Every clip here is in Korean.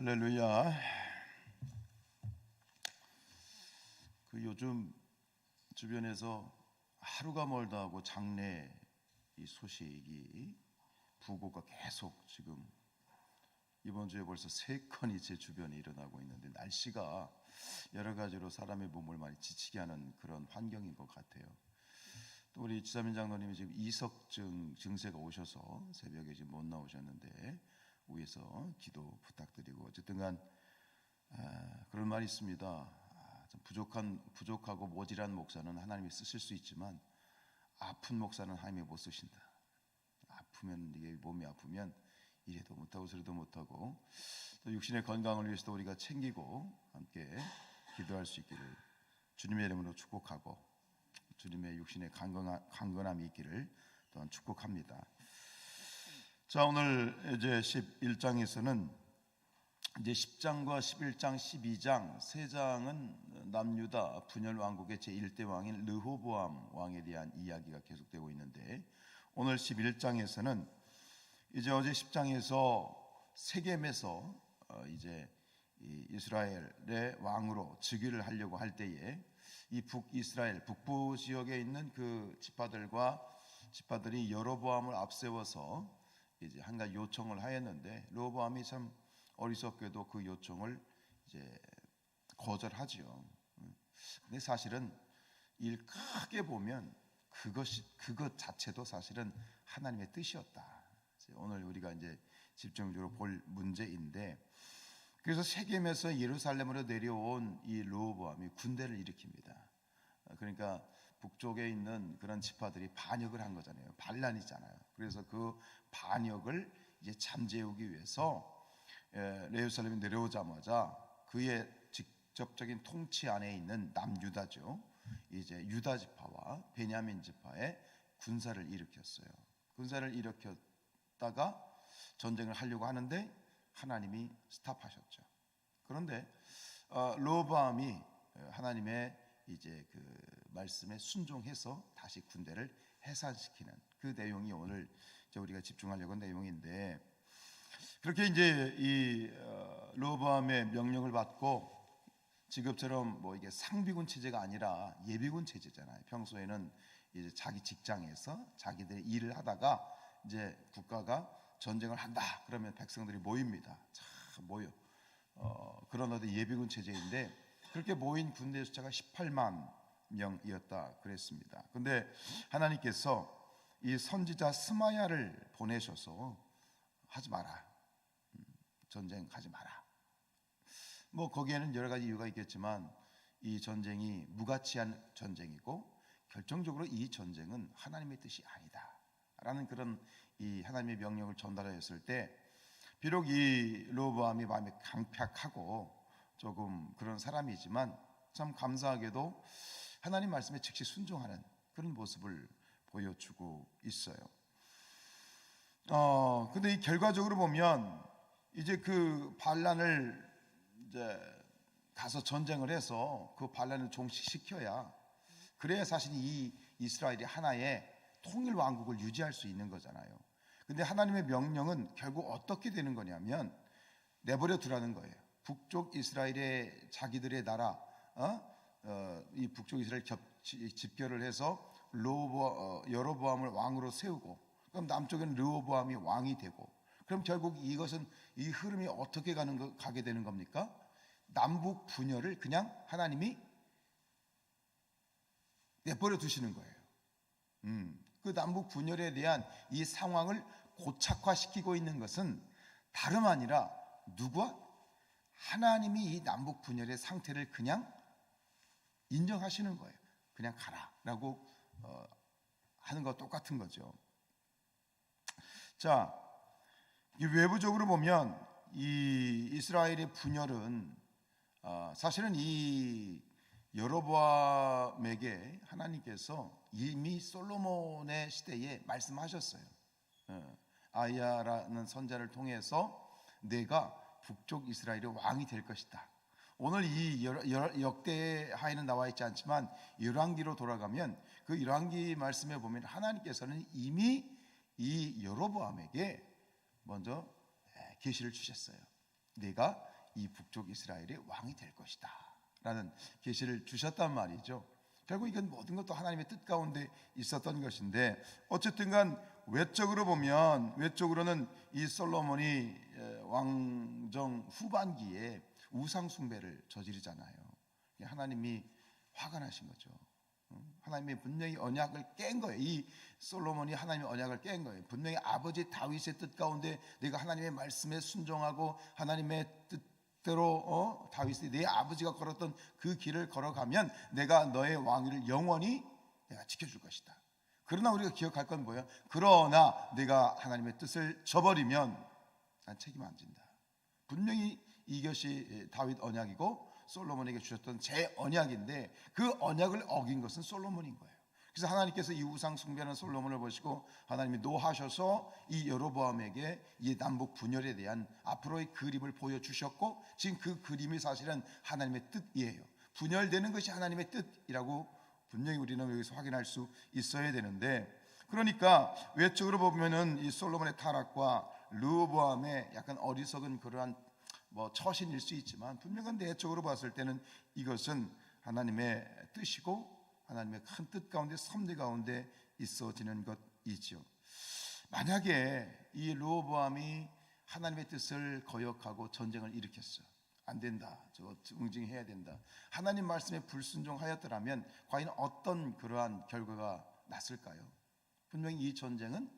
할렐루야. 요즘 주변에서 하루가 멀다 하고 장래 이 소식이 부고가 계속 지금 이번 주에 벌써 3건이 제 주변에 일어나고 있는데, 날씨가 여러 가지로 사람의 몸을 많이 지치게 하는 그런 환경인 것 같아요. 또 우리 지사민 장로님이 지금 이석증 증세가 오셔서 새벽에 지금 못 나오셨는데 위에서 기도 부탁드리고, 어쨌든간 그런 말이 있습니다. 좀 부족하고 모질한 목사는 하나님이 쓰실 수 있지만 아픈 목사는 하나님이 못 쓰신다. 아프면, 이게 몸이 아프면 이래도 못하고 저래도 못하고, 또 육신의 건강을 위해서도 우리가 챙기고 함께 기도할 수 있기를 주님의 이름으로 축복하고, 주님의 육신의 강건함이 있기를 또한 축복합니다. 자, 오늘 이제 11장에서는 이제 10장과 11장, 12장 세 장은 남유다 분열 왕국의 제1대 왕인 르호보암 왕에 대한 이야기가 계속되고 있는데, 오늘 11장에서는 이제 어제 10장에서 세겜에서 이제 이스라엘의 왕으로 즉위를 하려고 할 때에 이 북이스라엘 북부 지역에 있는 그 지파들이 여로보암을 앞세워서 이제 한 가지 요청을 하였는데, 르호보암이 참 어리석게도 그 요청을 이제 거절하지요. 근데 사실은 일 크게 보면 그것 자체도 사실은 하나님의 뜻이었다. 오늘 우리가 이제 집중적으로 볼 문제인데, 그래서 세겜에서 예루살렘으로 내려온 이 르호보암이 군대를 일으킵니다. 그러니까 북쪽에 있는 그런 지파들이 반역을 한 거잖아요. 반란이잖아요. 그래서 그 반역을 이제 잠재우기 위해서 예루살렘에 내려오자마자 그의 직접적인 통치 안에 있는 남유다죠, 이제 유다 지파와 베냐민 지파의 군사를 일으켰어요. 군사를 일으켰다가 전쟁을 하려고 하는데 하나님이 스탑하셨죠. 그런데 르호보암이 하나님의 이제 그 말씀에 순종해서 다시 군대를 해산시키는 그 내용이 오늘 우리가 집중하려고 한 내용인데, 그렇게 이제 이 르호보암의 명령을 받고, 지금처럼 뭐 이게 상비군 체제가 아니라 예비군 체제잖아요. 평소에는 이제 자기 직장에서 자기들이 일을 하다가 이제 국가가 전쟁을 한다 그러면 백성들이 모입니다. 참 모여. 그런 예비군 체제인데, 그렇게 모인 군대 숫자가 18만 명이었다 그랬습니다. 그런데 하나님께서 이 선지자 스마야를 보내셔서 하지 마라, 전쟁하지 마라. 뭐 거기에는 여러 가지 이유가 있겠지만 이 전쟁이 무가치한 전쟁이고, 결정적으로 이 전쟁은 하나님의 뜻이 아니다라는 그런 이 하나님의 명령을 전달하였을 때, 비록 이 르호보암이 마음이 강팍하고 조금 그런 사람이지만 참 감사하게도 하나님 말씀에 즉시 순종하는 그런 모습을 보여주고 있어요. 근데 이 결과적으로 보면 이제 그 반란을 이제 가서 전쟁을 해서 그 반란을 종식시켜야, 그래야 사실 이 이스라엘이 하나의 통일 왕국을 유지할 수 있는 거잖아요. 근데 하나님의 명령은 결국 어떻게 되는 거냐면 내버려 두라는 거예요. 북쪽 이스라엘의 자기들의 나라, 이 북쪽 이스라엘 집결을 해서 여로보암을 왕으로 세우고, 그럼 남쪽에는 르호보암이 왕이 되고, 그럼 결국 이것은 이 흐름이 어떻게 가게 되는 겁니까? 남북 분열을 그냥 하나님이 내버려 두시는 거예요. 그 남북 분열에 대한 이 상황을 고착화시키고 있는 것은 다름 아니라 누구와? 하나님이 이 남북 분열의 상태를 그냥 인정하시는 거예요. 그냥 가라라고 하는 거 똑같은 거죠. 자, 이 외부적으로 보면 이 이스라엘의 분열은 사실은 이 여로보암에게 하나님께서 이미 솔로몬의 시대에 말씀하셨어요. 아이야라는 선자를 통해서 내가 북쪽 이스라엘의 왕이 될 것이다. 오늘 이 역대하에는 나와 있지 않지만 열왕기로 돌아가면 그 열왕기 말씀에 보면 하나님께서는 이미 이 여로보암에게 먼저 계시를 주셨어요. 네가 이 북쪽 이스라엘의 왕이 될 것이다 라는 계시를 주셨단 말이죠. 결국 이건 모든 것도 하나님의 뜻 가운데 있었던 것인데, 어쨌든 간 외적으로 보면, 외적으로는 이 솔로몬이 왕정 후반기에 우상 숭배를 저지르잖아요. 하나님이 화가 나신 거죠. 하나님이 분명히 언약을 깬 거예요. 이 솔로몬이 하나님의 언약을 깬 거예요. 분명히 아버지 다윗의 뜻 가운데 내가 하나님의 말씀에 순종하고 하나님의 뜻대로 다윗이 내 아버지가 걸었던 그 길을 걸어가면 내가 너의 왕위를 영원히 내가 지켜줄 것이다. 그러나 우리가 기억할 건 뭐예요? 그러나 내가 하나님의 뜻을 저버리면 난 책임 안 진다. 분명히 이것이 다윗 언약이고 솔로몬에게 주셨던 제 언약인데, 그 언약을 어긴 것은 솔로몬인 거예요. 그래서 하나님께서 이 우상 숭배하는 솔로몬을 보시고 하나님이 노하셔서 이 여로보암에게 이 남북 분열에 대한 앞으로의 그림을 보여주셨고, 지금 그 그림이 사실은 하나님의 뜻이에요. 분열되는 것이 하나님의 뜻이라고 분명히 우리는 여기서 확인할 수 있어야 되는데, 그러니까 외적으로 보면은 이 솔로몬의 타락과 르호보암의 약간 어리석은 그러한 처신일 수 있지만, 분명한 내적으로 봤을 때는 이것은 하나님의 뜻이고 하나님의 큰 뜻 가운데, 섭리 가운데 있어지는 것이죠. 만약에 이 르호보암이 하나님의 뜻을 거역하고 전쟁을 일으켰어요. 안 된다, 저거 응징해야 된다, 하나님 말씀에 불순종하였더라면 과연 어떤 그러한 결과가 났을까요? 분명히 이 전쟁은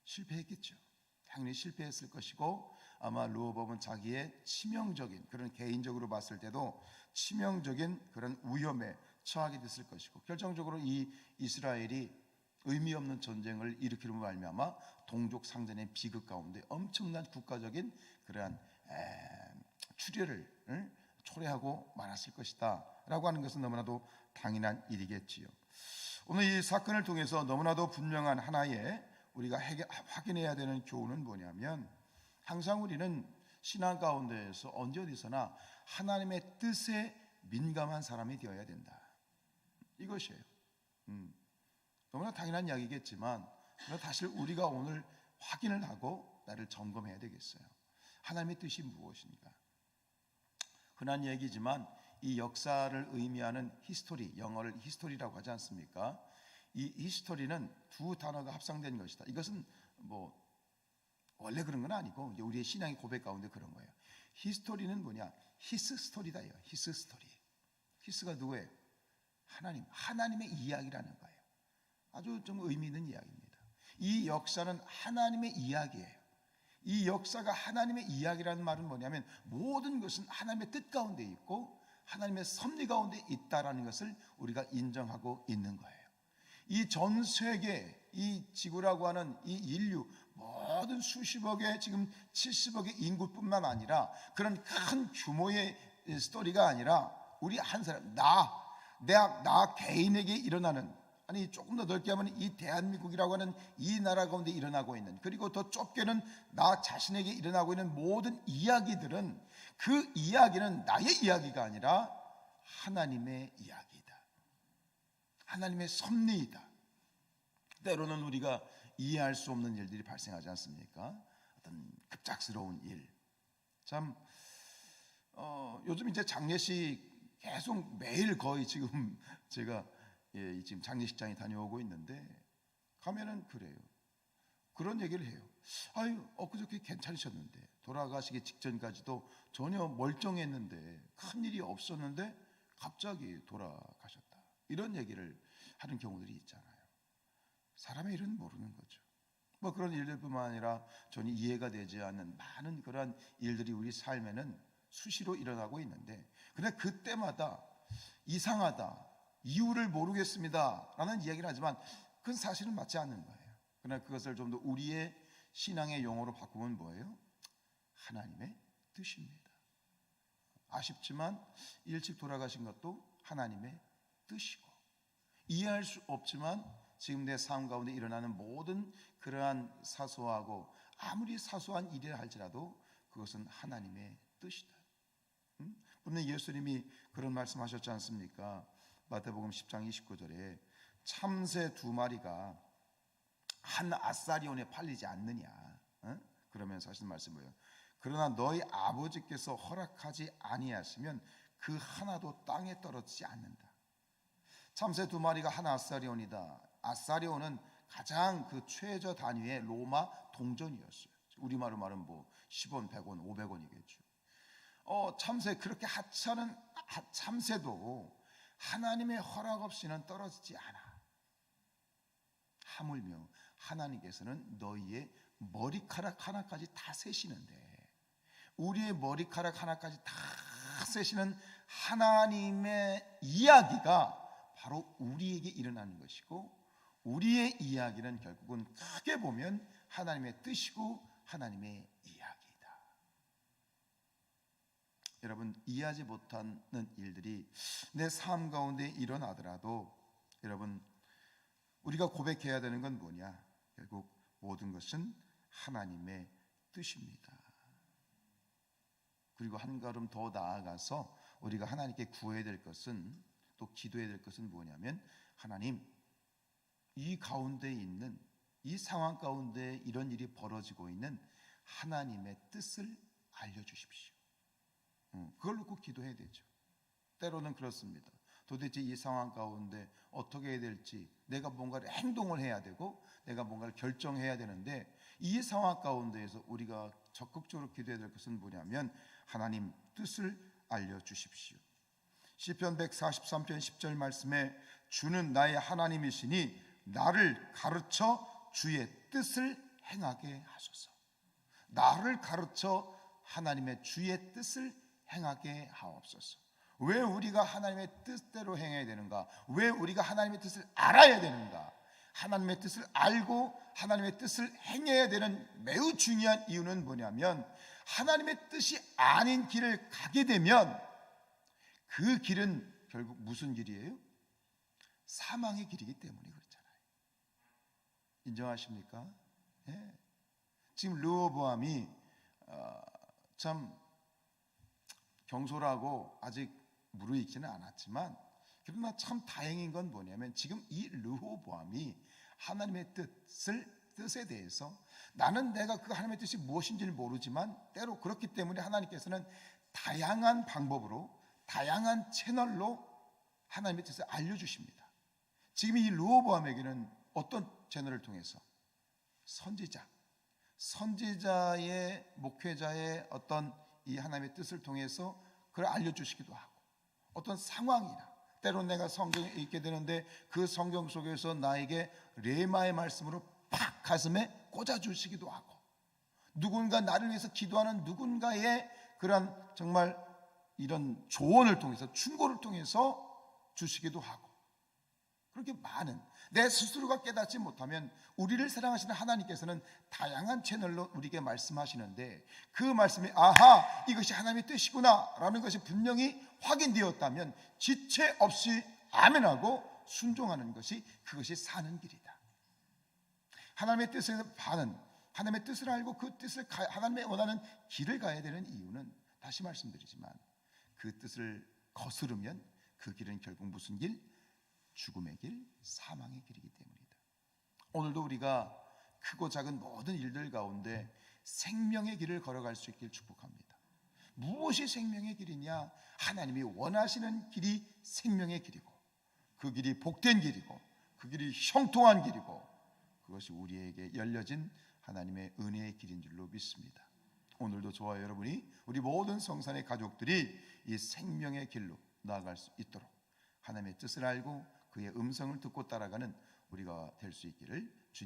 실패했겠죠. 당연히 실패했을 것이고, 아마 르호보암은 자기의 치명적인, 그런 개인적으로 봤을 때도 치명적인 그런 위험에 처하게 됐을 것이고, 결정적으로 이 이스라엘이 의미 없는 전쟁을 일으키는 말미암아 동족 상전의 비극 가운데 엄청난 국가적인 그러한 출혈을 초래하고 말았을 것이다 라고 하는 것은 너무나도 당연한 일이겠지요. 오늘 이 사건을 통해서 너무나도 분명한 하나의 우리가 확인해야 되는 교훈은 뭐냐면, 항상 우리는 신앙 가운데에서 언제 어디서나 하나님의 뜻에 민감한 사람이 되어야 된다, 이것이에요. 너무나 당연한 이야기겠지만, 사실 우리가 오늘 확인을 하고 나를 점검해야 되겠어요. 하나님의 뜻이 무엇인가? 흔한 얘기지만 이 역사를 의미하는 히스토리, 영어를 히스토리라고 하지 않습니까? 이 히스토리는 두 단어가 합성된 것이다. 이것은 원래 그런 건 아니고 이제 우리의 신앙의 고백 가운데 그런 거예요. 히스토리는 뭐냐? 히스 스토리다. 히스 스토리. 히스가 누구예요? 하나님의 이야기라는 거예요. 아주 좀 의미 있는 이야기입니다. 이 역사는 하나님의 이야기예요. 이 역사가 하나님의 이야기라는 말은 뭐냐면, 모든 것은 하나님의 뜻 가운데 있고 하나님의 섭리 가운데 있다라는 것을 우리가 인정하고 있는 거예요. 이 전 세계, 이 지구라고 하는 이 인류 모든 수십억의, 지금 70억의 인구뿐만 아니라 그런 큰 규모의 스토리가 아니라 우리 한 사람, 나 개인에게 일어나는, 아니 조금 더 넓게 하면 이 대한민국이라고 하는 이 나라 가운데 일어나고 있는, 그리고 더 좁게는 나 자신에게 일어나고 있는 모든 이야기들은, 그 이야기는 나의 이야기가 아니라 하나님의 이야기이다. 하나님의 섭리이다. 때로는 우리가 이해할 수 없는 일들이 발생하지 않습니까? 어떤 급작스러운 일. 참 요즘 이제 장례식 계속 매일 거의 지금 제가 지금 장례식장에 다녀오고 있는데, 가면은 그래요. 그런 얘기를 해요. 아유, 엊그저께 괜찮으셨는데, 돌아가시기 직전까지도 전혀 멀쩡했는데, 큰 일이 없었는데 갑자기 돌아가셨다, 이런 얘기를 하는 경우들이 있잖아요. 사람의 일은 모르는 거죠. 그런 일들뿐만 아니라 전혀 이해가 되지 않는 많은 그러한 일들이 우리 삶에는 수시로 일어나고 있는데, 그런데 그때마다 이상하다, 이유를 모르겠습니다 라는 이야기를 하지만 그건 사실은 맞지 않는 거예요. 그러나 그것을 좀 더 우리의 신앙의 용어로 바꾸면 뭐예요? 하나님의 뜻입니다. 아쉽지만 일찍 돌아가신 것도 하나님의 뜻이고, 이해할 수 없지만 지금 내 삶 가운데 일어나는 모든 그러한 사소하고 아무리 사소한 일이라 할지라도 그것은 하나님의 뜻이다. 분명히 예수님이 그런 말씀하셨지 않습니까? 마태복음 10장 29절에 참새 2마리가 한 아사리온에 팔리지 않느냐, 그러면서 하신 말씀이 뭐예요? 그러나 너희 아버지께서 허락하지 아니하시면 그 하나도 땅에 떨어지지 않는다. 참새 2마리가 한 아사리온이다. 아사리온은 가장 그 최저 단위의 로마 동전이었어요. 우리말로 말하면 뭐 10원, 100원, 500원이겠죠. 참새, 그렇게 하찮은 참새도 하나님의 허락 없이는 떨어지지 않아. 하물며 하나님께서는 너희의 머리카락 하나까지 다 세시는데, 우리의 머리카락 하나까지 다 세시는 하나님의 이야기가 바로 우리에게 일어나는 것이고, 우리의 이야기는 결국은 크게 보면 하나님의 뜻이고 하나님의 이야기이다. 여러분, 이해하지 못하는 일들이 내 삶 가운데 일어나더라도 여러분, 우리가 고백해야 되는 건 뭐냐? 결국 모든 것은 하나님의 뜻입니다. 그리고 한 걸음 더 나아가서 우리가 하나님께 구해야 될 것은, 또 기도해야 될 것은 뭐냐면, 하나님, 이 가운데 있는, 이 상황 가운데 이런 일이 벌어지고 있는 하나님의 뜻을 알려주십시오. 그걸 놓고 기도해야 되죠. 때로는 그렇습니다. 도대체 이 상황 가운데 어떻게 해야 될지, 내가 뭔가를 행동을 해야 되고 내가 뭔가를 결정해야 되는데, 이 상황 가운데에서 우리가 적극적으로 기도해야 될 것은 뭐냐면, 하나님 뜻을 알려주십시오. 시편 143편 10절 말씀에 주는 나의 하나님이시니 나를 가르쳐 주의 뜻을 행하게 하소서. 나를 가르쳐 하나님의 주의 뜻을 행하게 하옵소서. 왜 우리가 하나님의 뜻대로 행해야 되는가? 왜 우리가 하나님의 뜻을 알아야 되는가? 하나님의 뜻을 알고 하나님의 뜻을 행해야 되는 매우 중요한 이유는 뭐냐면, 하나님의 뜻이 아닌 길을 가게 되면 그 길은 결국 무슨 길이에요? 사망의 길이기 때문에 그렇잖아요. 인정하십니까? 예. 지금 르호보암이 참 경솔하고 아직 무르익지는 않았지만, 그러나 참 다행인 건 뭐냐면, 지금 이 르호보암이 하나님의 뜻에 대해서, 나는 내가 그 하나님의 뜻이 무엇인지를 모르지만 때로 그렇기 때문에 하나님께서는 다양한 방법으로, 다양한 채널로 하나님의 뜻을 알려주십니다. 지금 이 르호보암에게는 어떤 채널을 통해서? 선지자의 목회자의 어떤 이 하나님의 뜻을 통해서 그걸 알려주시기도 하고, 어떤 상황이나, 때로는 내가 성경을 읽게 되는데 그 성경 속에서 나에게 레마의 말씀으로 팍 가슴에 꽂아주시기도 하고, 누군가 나를 위해서 기도하는 누군가의 그런 정말 이런 조언을 통해서, 충고를 통해서 주시기도 하고, 그렇게 많은, 내 스스로가 깨닫지 못하면 우리를 사랑하시는 하나님께서는 다양한 채널로 우리에게 말씀하시는데, 그 말씀이 아하, 이것이 하나님의 뜻이구나 라는 것이 분명히 확인되었다면 지체 없이 아멘하고 순종하는 것이, 그것이 사는 길이다. 하나님의 뜻을 파는, 하나님의 뜻을 알고 그 뜻을 하나님의 원하는 길을 가야 되는 이유는, 다시 말씀드리지만, 그 뜻을 거스르면 그 길은 결국 무슨 길? 죽음의 길, 사망의 길이기 때문이다. 오늘도 우리가 크고 작은 모든 일들 가운데 생명의 길을 걸어갈 수 있길 축복합니다. 무엇이 생명의 길이냐? 하나님이 원하시는 길이 생명의 길이고, 그 길이 복된 길이고, 그 길이 형통한 길이고, 그것이 우리에게 열려진 하나님의 은혜의 길인 줄로 믿습니다. 오늘도 저와 여러분이, 우리 모든 성산의 가족들이 이 생명의 길로 나아갈 수 있도록 하나님의 뜻을 알고 그의 음성을 듣고 따라가는 우리가 될 수 있기를 주님